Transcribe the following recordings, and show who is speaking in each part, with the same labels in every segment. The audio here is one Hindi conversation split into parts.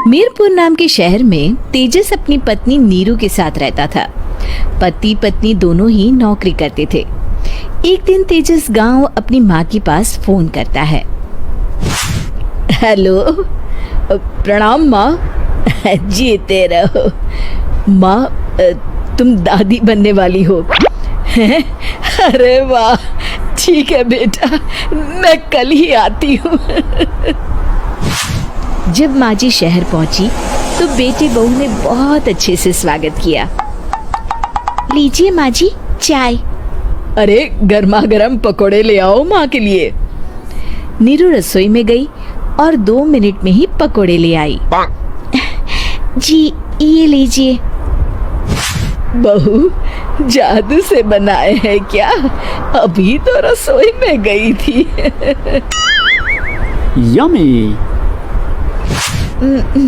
Speaker 1: मीरपुर नाम के शहर में तेजस अपनी पत्नी नीरू के साथ रहता था। पति पत्नी दोनों ही नौकरी करते थे। एक दिन तेजस गांव अपनी माँ के पास फोन करता है। हेलो, प्रणाम माँ। जीते रहो माँ, तुम दादी बनने वाली हो। अरे वाह, ठीक है बेटा, मैं कल ही आती हूँ। जब माँ जी शहर पहुंची तो बेटी बहू ने बहुत अच्छे से स्वागत किया। लीजिए माँ जी, चाय। अरे गर्मा गर्म पकोड़े ले आओ माँ के लिए। नीरू रसोई में गई और 2 मिनट में ही पकोड़े ले आई। जी ये लीजिए। बहू जादू से बनाए हैं क्या? अभी तो रसोई में गई थी।
Speaker 2: यम्मी।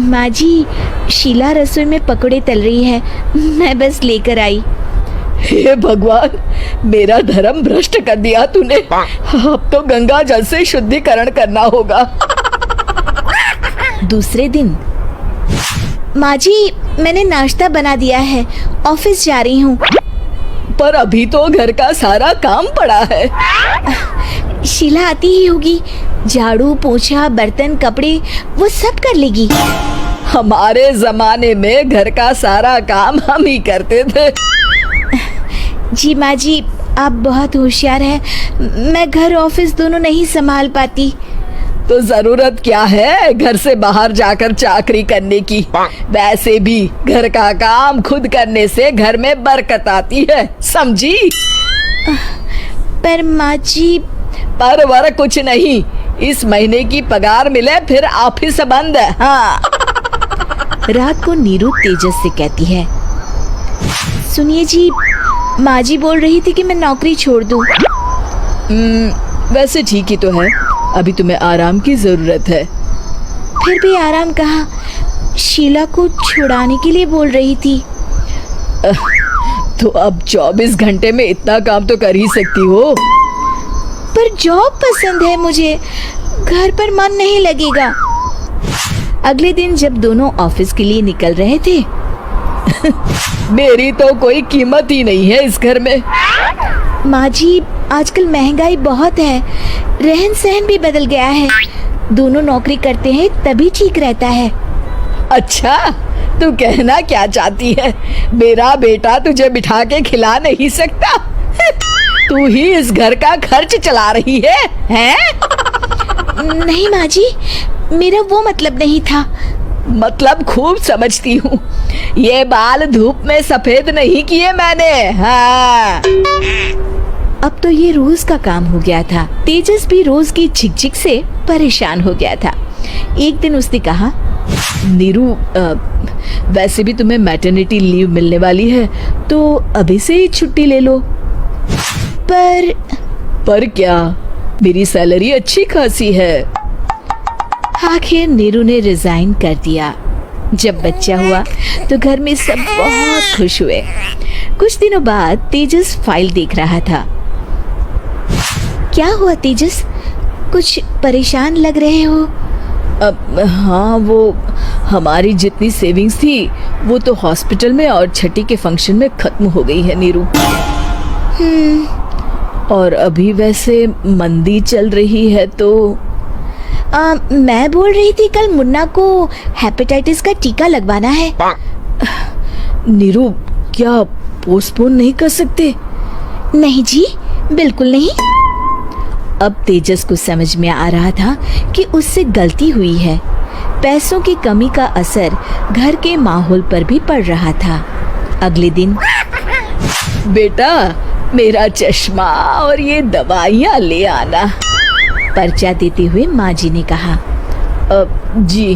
Speaker 1: माँ जी, शीला रसोई में पकोड़े तल रही है, मैं बस लेकर आई। हे भगवान, मेरा धर्म भ्रष्ट कर दिया तूने। अब तो गंगा जल से शुद्धिकरण करना होगा। दूसरे दिन, माँ जी मैंने नाश्ता बना दिया है, ऑफिस जा रही हूँ। पर अभी तो घर का सारा काम पड़ा है। शीला आती ही होगी, झाड़ू पोछा बर्तन कपड़े वो सब कर लेगी। हमारे जमाने में घर का सारा काम हम ही करते थे। जी माँ जी, आप बहुत होशियार हैं, मैं घर ऑफिस दोनों नहीं संभाल पाती। तो जरूरत क्या है घर से बाहर जाकर चाकरी करने की? वैसे भी घर का काम खुद करने से घर में बरकत आती है, समझी? पर माँ जी। पर वर कुछ नहीं, इस महीने की पगार मिले फिर ऑफिस बंद है। हाँ। रात को नीरू तेजस से कहती है, सुनिए जी, माँ जी बोल रही थी कि मैं नौकरी छोड़ दूं। वैसे ठीक ही तो है, अभी तुम्हें आराम की जरूरत है। फिर भी आराम कहाँ, शीला को छुड़ाने के लिए बोल रही थी। तो अब 24 घंटे में इतना काम तो कर ही सकती हो। पर जॉब पसंद है मुझे, घर पर मन नहीं लगेगा। अगले दिन जब दोनों ऑफिस के लिए निकल रहे थे, मेरी तो कोई कीमत ही नहीं है इस घर में। माँ जी, आजकल महंगाई बहुत है, रहन सहन भी बदल गया है, दोनों नौकरी करते हैं तभी ठीक रहता है। अच्छा, तू कहना क्या चाहती है? मेरा बेटा तुझे बिठा के खिला नहीं सकता? तू ही इस घर का खर्च चला रही है, हैं? नहीं माँ जी, मेरा वो मतलब नहीं था। मतलब खूब समझती हूँ, ये बाल धूप में सफेद नहीं किए मैंने। हाँ। अब तो ये रोज का काम हो गया था। तेजस भी रोज की झिकझिक से परेशान हो गया था। एक दिन उसने कहा, नीरू, वैसे भी तुम्हें मैटरनिटी लीव मिलने वाली है, तो अभी से ही छुट्टी ले लो। पर क्या, मेरी सैलरी अच्छी खासी है। आखिर नीरू ने रिजाइन कर दिया। जब बच्चा हुआ तो घर में सब बहुत खुश हुए। कुछ दिनों बाद तेजस फाइल देख रहा था। क्या हुआ तेजस, कुछ परेशान लग रहे हो? हाँ, वो हमारी जितनी सेविंग्स थी वो तो हॉस्पिटल में और छठी के फंक्शन में खत्म हो गई है नीरू। और अभी वैसे मंदी चल रही है तो मैं बोल रही थी कल मुन्ना को हेपेटाइटिस का टीका लगवाना है। नीरू, क्या पोस्टपोन नहीं कर सकते? नहीं जी, बिल्कुल नहीं। अब तेजस को समझ में आ रहा था कि उससे गलती हुई है। पैसों की कमी का असर घर के माहौल पर भी पड़ रहा था। अगले दिन, बेटा मेरा चश्मा और ये दवाइयाँ ले आना, पर्चा देते हुए माँ जी ने कहा। जी।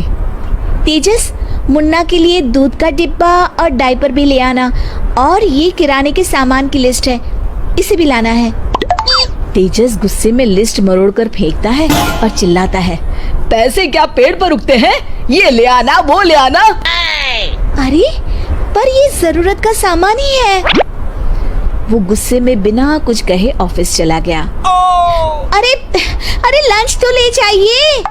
Speaker 1: तेजस, मुन्ना के लिए दूध का डिब्बा और डायपर भी ले आना, और ये किराने के सामान की लिस्ट है, इसे भी लाना है। तेजस गुस्से में लिस्ट मरोड़कर फेंकता है और चिल्लाता है, पैसे क्या पेड़ पर उगते हैं? ये ले आना, वो ले आना। अरे पर ये जरूरत का सामान ही है। वो गुस्से में बिना कुछ कहे ऑफिस चला गया। अरे लंच तो ले जाइए।